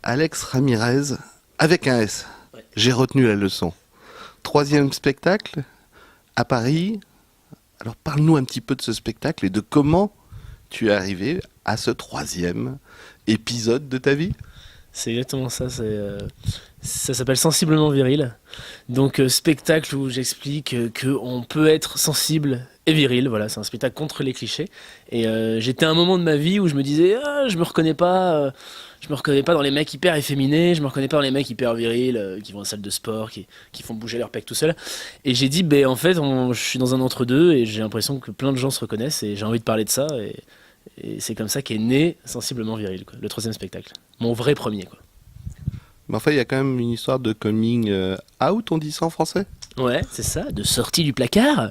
Alex Ramirez, avec un S. Ouais. J'ai retenu la leçon. Troisième spectacle à Paris. Alors parle-nous un petit peu de ce spectacle et de comment tu es arrivé à ce troisième épisode de ta vie. C'est exactement ça. Ça s'appelle Sensiblement Viril. Donc, spectacle où j'explique qu'on peut être sensible et viril. Voilà, c'est un spectacle contre les clichés. Et j'étais à un moment de ma vie où je me disais, je me reconnais pas. Je me reconnais pas dans les mecs hyper efféminés. Je me reconnais pas dans les mecs hyper virils qui vont à la salle de sport, qui font bouger leur pec tout seul. Et j'ai dit, en fait, je suis dans un entre-deux et j'ai l'impression que plein de gens se reconnaissent et j'ai envie de parler de ça. Et c'est comme ça qu'est né Sensiblement Viril, quoi, le troisième spectacle. Mon vrai premier, quoi. Mais enfin, il y a quand même une histoire de coming out, on dit ça en français. Ouais, c'est ça, de sortie du placard.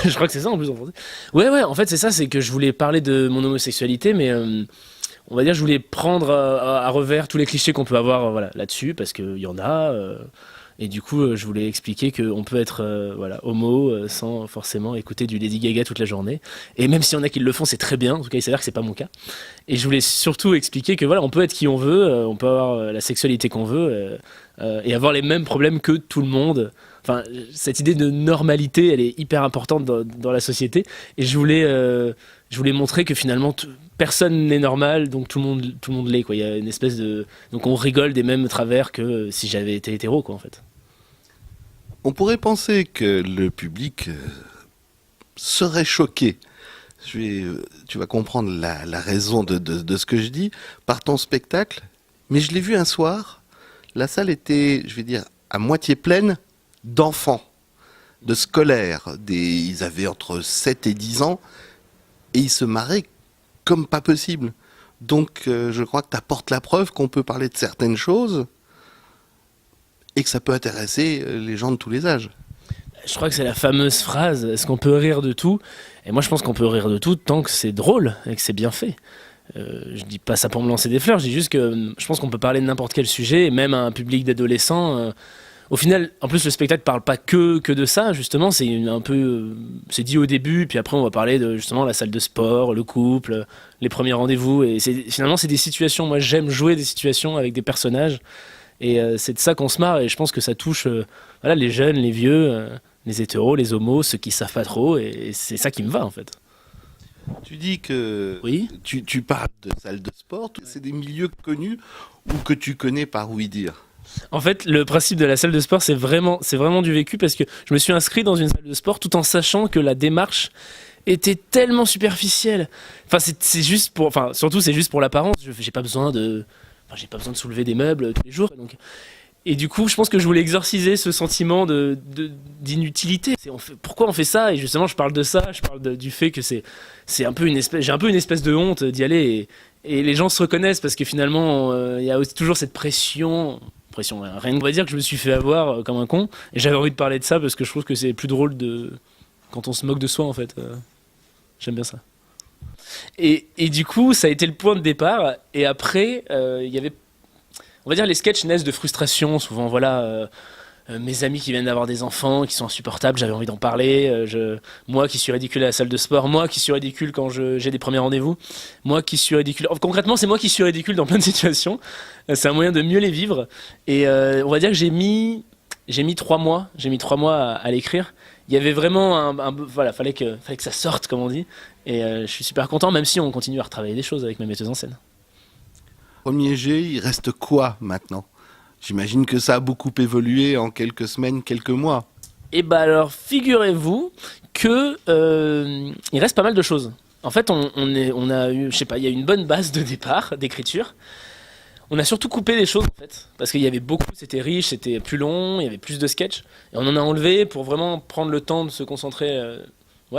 Je crois que c'est ça en plus en français. Ouais, en fait c'est ça, c'est que je voulais parler de mon homosexualité, mais on va dire je voulais prendre à revers tous les clichés qu'on peut avoir voilà, là-dessus, parce qu'il y en a. Et du coup, je voulais expliquer qu'on peut être homo sans forcément écouter du Lady Gaga toute la journée. Et même s'il y en a qui le font, c'est très bien. En tout cas, il s'avère que c'est pas mon cas. Et je voulais surtout expliquer que voilà, on peut être qui on veut, on peut avoir la sexualité qu'on veut et avoir les mêmes problèmes que tout le monde. Enfin, cette idée de normalité, elle est hyper importante dans la société. Et je voulais montrer que finalement, personne n'est normal, donc tout le monde l'est, quoi. Il y a une espèce de, donc on rigole des mêmes travers que si j'avais été hétéro, quoi, en fait. On pourrait penser que le public serait choqué. Tu vas comprendre la raison de ce que je dis par ton spectacle. Mais je l'ai vu un soir. La salle était, je vais dire, à moitié pleine d'enfants, de scolaires. Ils avaient entre 7 et 10 ans et ils se marraient comme pas possible. Donc je crois que tu apportes la preuve qu'on peut parler de certaines choses et que ça peut intéresser les gens de tous les âges. Je crois que c'est la fameuse phrase, est-ce qu'on peut rire de tout? Et moi je pense qu'on peut rire de tout tant que c'est drôle et que c'est bien fait. Je dis pas ça pour me lancer des fleurs, je dis juste que je pense qu'on peut parler de n'importe quel sujet, et même à un public d'adolescents. Au final, en plus le spectacle parle pas que de ça, justement, c'est dit au début, puis après on va parler de justement la salle de sport, le couple, les premiers rendez-vous, et finalement c'est des situations, moi j'aime jouer des situations avec des personnages, et c'est de ça qu'on se marre, et je pense que ça touche voilà, les jeunes, les vieux, les hétéros, les homos, ceux qui savent pas trop, et c'est ça qui me va en fait. Tu dis que Oui. tu parles de salle de sport, c'est des milieux connus ou que tu connais par ouï dire. En fait, le principe de la salle de sport, c'est vraiment du vécu parce que je me suis inscrit dans une salle de sport tout en sachant que la démarche était tellement superficielle. Enfin, c'est juste pour, enfin, surtout c'est juste pour l'apparence. J'ai pas besoin j'ai pas besoin de soulever des meubles tous les jours. Donc, et du coup, je pense que je voulais exorciser ce sentiment d'inutilité. Pourquoi on fait ça? Et justement, je parle de ça, du fait que c'est un peu j'ai un peu une espèce de honte d'y aller. Et les gens se reconnaissent parce que finalement, il y a aussi toujours cette pression, rien que on va dire que je me suis fait avoir comme un con. Et j'avais envie de parler de ça parce que je trouve que c'est plus drôle quand on se moque de soi, en fait. J'aime bien ça. Et du coup, ça a été le point de départ. Et après, il y avait, on va dire, les sketchs naissent de frustration. Souvent, voilà, mes amis qui viennent d'avoir des enfants, qui sont insupportables, j'avais envie d'en parler. Moi qui suis ridicule à la salle de sport, moi qui suis ridicule quand j'ai des premiers rendez-vous, moi qui suis ridicule. Concrètement, c'est moi qui suis ridicule dans plein de situations. C'est un moyen de mieux les vivre. Et on va dire que j'ai mis 3 mois. J'ai mis 3 mois à l'écrire. Il y avait vraiment voilà, fallait que ça sorte, comme on dit. Et je suis super content, même si on continue à retravailler des choses avec ma metteuse en scène. Premier jet, il reste quoi maintenant? J'imagine que ça a beaucoup évolué en quelques semaines, quelques mois. Et bah alors, figurez-vous que il reste pas mal de choses. En fait, on a eu, je sais pas, il y a une bonne base de départ, d'écriture. On a surtout coupé des choses en fait, parce qu'il y avait beaucoup, c'était riche, c'était plus long, il y avait plus de sketchs, et on en a enlevé pour vraiment prendre le temps de se concentrer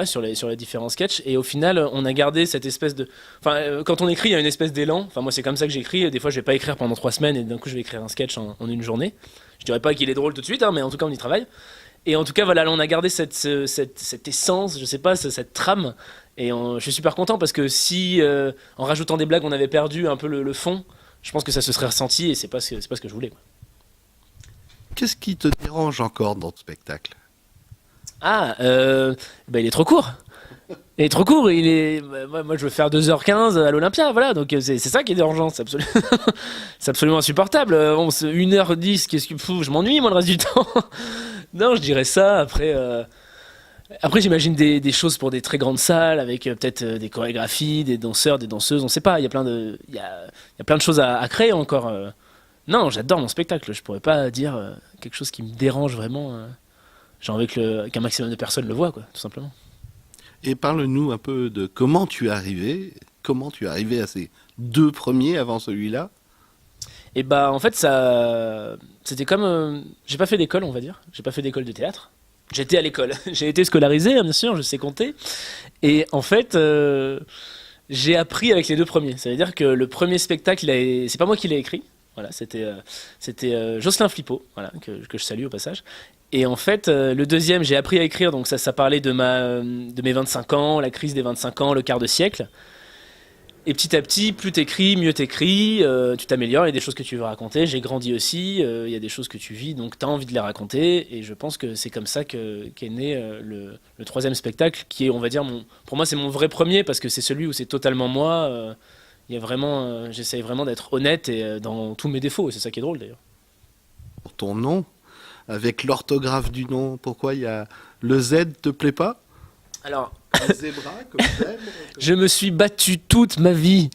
sur les différents sketchs, et au final on a gardé cette espèce de... Enfin, quand on écrit, il y a une espèce d'élan, enfin moi c'est comme ça que j'écris, des fois je vais pas écrire pendant 3 semaines, et d'un coup je vais écrire un sketch en une journée. Je dirais pas qu'il est drôle tout de suite, mais en tout cas on y travaille. Et en tout cas voilà, là, on a gardé cette essence, je sais pas, cette trame, et je suis super content parce que si en rajoutant des blagues on avait perdu un peu le fond, je pense que ça se serait ressenti et c'est pas ce que je voulais, quoi. Qu'est-ce qui te dérange encore dans ce spectacle? Il est trop court. Et trop court, moi je veux faire 2h15 à l'Olympia, voilà, donc c'est ça qui est dérangeant, c'est absolument insupportable. 1h10, je m'ennuie moi le reste du temps. Non, je dirais ça, après j'imagine des choses pour des très grandes salles, avec peut-être des chorégraphies, des danseurs, des danseuses, on sait pas, il y a plein de choses à créer encore. Non, j'adore mon spectacle, je pourrais pas dire quelque chose qui me dérange vraiment, j'ai envie qu'un maximum de personnes le voient, quoi, tout simplement. Et parle-nous un peu de comment tu es arrivé à ces deux premiers avant celui-là. Et bah en fait c'était comme j'ai pas fait d'école on va dire, j'ai pas fait d'école de théâtre. J'étais à l'école, j'ai été scolarisé hein, bien sûr, je sais compter. Et en fait j'ai appris avec les deux premiers. Ça veut dire que le premier spectacle c'est pas moi qui l'ai écrit. Voilà, c'était Jocelyn Flippo, voilà que je salue au passage. Et en fait, le deuxième, j'ai appris à écrire, donc ça parlait de mes 25 ans, la crise des 25 ans, le quart de siècle. Et petit à petit, plus t'écris, mieux t'écris, tu t'améliores, il y a des choses que tu veux raconter. J'ai grandi aussi, il y a des choses que tu vis, donc t'as envie de les raconter. Et je pense que c'est comme ça qu'est né le troisième spectacle, qui est, on va dire, pour moi, c'est mon vrai premier, parce que c'est celui où c'est totalement moi. Il y a vraiment, j'essaye vraiment d'être honnête et dans tous mes défauts, et c'est ça qui est drôle d'ailleurs. Pour ton nom, avec l'orthographe du nom, pourquoi il y a le Z te plaît pas? Alors, Un zébra comme zèbre je me suis battu toute ma vie,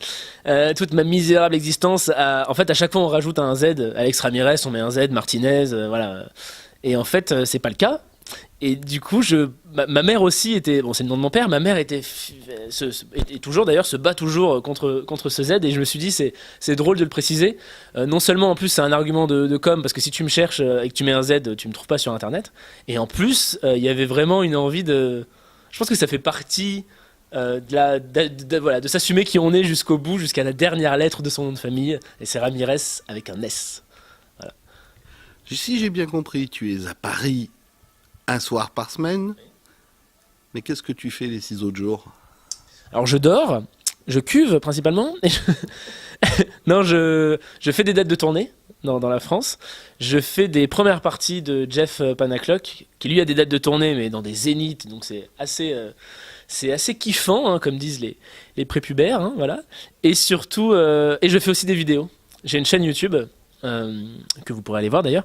toute ma misérable existence. En fait, à chaque fois, on rajoute un Z. Alex Ramirez, on met un Z, Martinez, voilà. Et en fait, c'est pas le cas. Et du coup, ma mère aussi était, bon, c'est le nom de mon père. Ma mère et toujours d'ailleurs se bat toujours contre ce Z. Et je me suis dit, c'est drôle de le préciser. Non seulement en plus, c'est un argument de com parce que si tu me cherches et que tu mets un Z, tu me trouves pas sur Internet. Et en plus, il y avait vraiment une envie de. Je pense que ça fait partie voilà, de s'assumer qui on est jusqu'au bout, jusqu'à la dernière lettre de son nom de famille. Et c'est Ramirez avec un S. Voilà. Si j'ai bien compris, tu es à Paris un soir par semaine, mais qu'est-ce que tu fais les 6 autres jours? Alors je dors, je cuve principalement. Non, je fais des dates de tournée dans la France. Je fais des premières parties de Jeff Panaclock, qui lui a des dates de tournée, mais dans des zéniths, donc c'est assez kiffant, hein, comme disent les prépubères, hein, voilà. Et surtout, et je fais aussi des vidéos. J'ai une chaîne YouTube que vous pourrez aller voir d'ailleurs.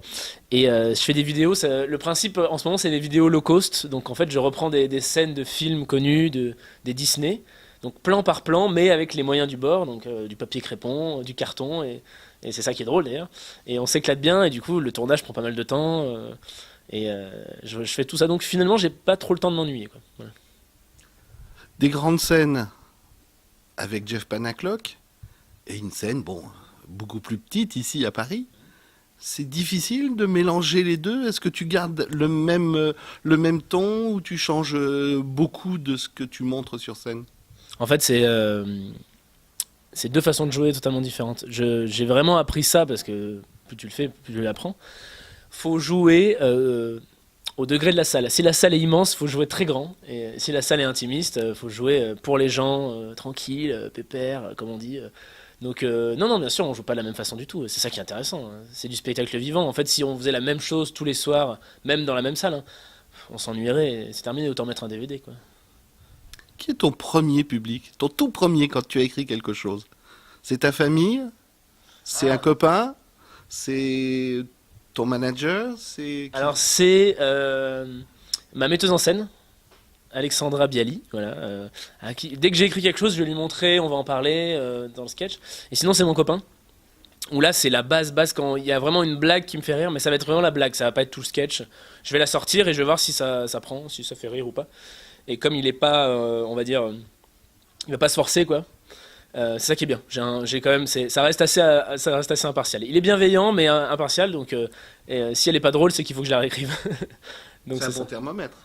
Et je fais des vidéos. Le principe en ce moment, c'est des vidéos low cost. Donc en fait, je reprends des scènes de films connus, des Disney. Donc plan par plan, mais avec les moyens du bord, donc du papier crépon, du carton, et c'est ça qui est drôle d'ailleurs. Et on s'éclate bien, et du coup, le tournage prend pas mal de temps. Je fais tout ça, donc finalement, j'ai pas trop le temps de m'ennuyer, quoi. Voilà. Des grandes scènes avec Jeff Panaclock et une scène, bon, beaucoup plus petite ici à Paris. C'est difficile de mélanger les deux. Est-ce que tu gardes le même ton ou tu changes beaucoup de ce que tu montres sur scène? En fait, c'est deux façons de jouer totalement différentes. J'ai vraiment appris ça parce que plus tu le fais, plus tu l'apprends. Faut jouer au degré de la salle. Si la salle est immense, faut jouer très grand. Et si la salle est intimiste, faut jouer pour les gens, tranquille, pépère, comme on dit. Donc non, bien sûr, on joue pas de la même façon du tout. C'est ça qui est intéressant, hein. C'est du spectacle vivant. En fait, si on faisait la même chose tous les soirs, même dans la même salle, hein, on s'ennuierait. C'est terminé, autant mettre un DVD, quoi. Qui est ton premier public? Ton tout premier quand tu as écrit quelque chose? C'est ta famille? C'est un copain? C'est ton manager? C'est qui? Alors c'est ma metteuse en scène, Alexandra Bialy, voilà. Dès que j'ai écrit quelque chose, je vais lui montrer, on va en parler dans le sketch. Et sinon c'est mon copain. Où là c'est la base quand il y a vraiment une blague qui me fait rire, mais ça va être vraiment la blague, ça va pas être tout le sketch. Je vais la sortir et je vais voir si ça prend, si ça fait rire ou pas. Et comme il est pas, on va dire, il va pas se forcer quoi. C'est ça qui est bien. J'ai quand même, ça reste assez impartial. Il est bienveillant mais impartial, donc si elle est pas drôle, c'est qu'il faut que je la réécrive. Donc C'est un c'est bon ça. thermomètre.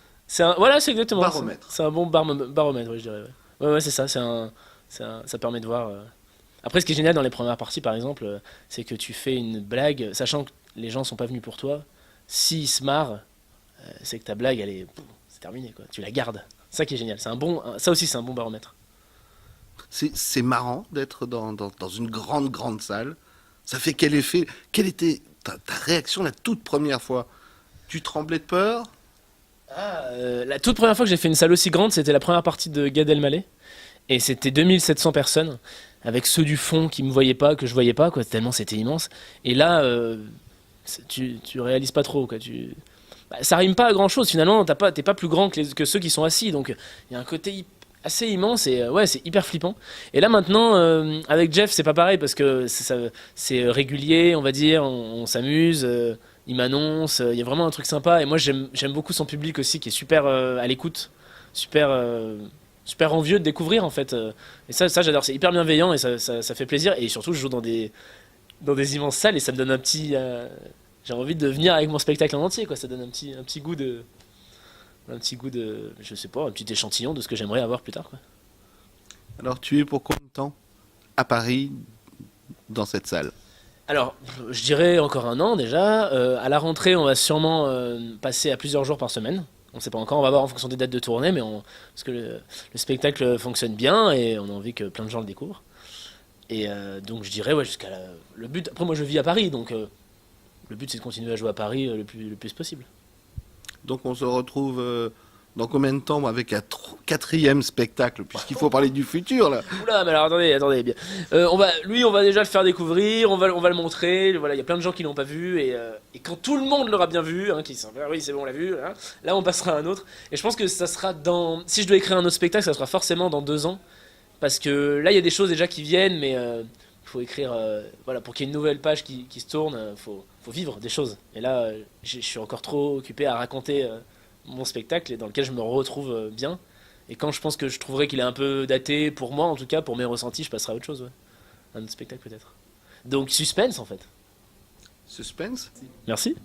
Voilà, c'est exactement. Baromètre. C'est un bon baromètre, ouais, je dirais. Ouais, ouais, c'est ça. Ça permet de voir. Après, ce qui est génial dans les premières parties, par exemple, c'est que tu fais une blague, sachant que les gens sont pas venus pour toi. S'ils se marrent, c'est que ta blague, c'est terminé, quoi. Tu la gardes. C'est ça qui est génial. Ça aussi, c'est un bon baromètre. C'est marrant d'être dans une grande salle. Ça fait quel effet? Quelle était ta réaction la toute première fois? Tu tremblais de peur? La toute première fois que j'ai fait une salle aussi grande, c'était la première partie de Gad Elmaleh. Et c'était 2700 personnes, avec ceux du fond qui me voyaient pas, que je voyais pas, quoi, tellement c'était immense. Et là, tu réalises pas trop, quoi. Ça rime pas à grand chose finalement, t'es pas plus grand que ceux qui sont assis, donc il y a un côté assez immense et ouais, c'est hyper flippant. Et là maintenant, avec Jeff, c'est pas pareil parce que c'est régulier, on va dire, on s'amuse. Il m'annonce, il y a vraiment un truc sympa. Et moi, j'aime beaucoup son public aussi, qui est super à l'écoute, super, super envieux de découvrir en fait. Et ça j'adore, c'est hyper bienveillant et ça fait plaisir. Et surtout, je joue dans des immenses salles et ça me donne un petit. J'ai envie de venir avec mon spectacle en entier, quoi. Ça donne un petit goût de, je sais pas, un petit échantillon de ce que j'aimerais avoir plus tard, quoi. Alors, tu es pour combien de temps à Paris dans cette salle? Alors, je dirais encore un an déjà. À la rentrée, on va sûrement passer à plusieurs jours par semaine. On ne sait pas encore, on va voir en fonction des dates de tournée, parce que le spectacle fonctionne bien et on a envie que plein de gens le découvrent. Et donc je dirais ouais, le but. Après moi je vis à Paris, donc le but c'est de continuer à jouer à Paris le plus possible. Donc, on se retrouve dans combien de temps avec un quatrième spectacle, puisqu'il faut parler du futur, là. Oula, mais alors attendez bien. On va déjà le faire découvrir, on va le montrer. Voilà, il y a plein de gens qui l'ont pas vu et quand tout le monde l'aura bien vu, hein, qui sont ah oui c'est bon on l'a vu, hein, là on passera à un autre. Et je pense que ça sera si je dois écrire un autre spectacle, ça sera forcément dans 2 ans, parce que là il y a des choses déjà qui viennent, mais il faut écrire, voilà, pour qu'il y ait une nouvelle page qui se tourne, faut vivre des choses. Et là, je suis encore trop occupé à raconter mon spectacle et dans lequel je me retrouve bien. Et quand je pense que je trouverai qu'il est un peu daté, pour moi en tout cas, pour mes ressentis, je passerai à autre chose, ouais. Un autre spectacle peut-être. Donc suspense en fait. Suspense? Merci.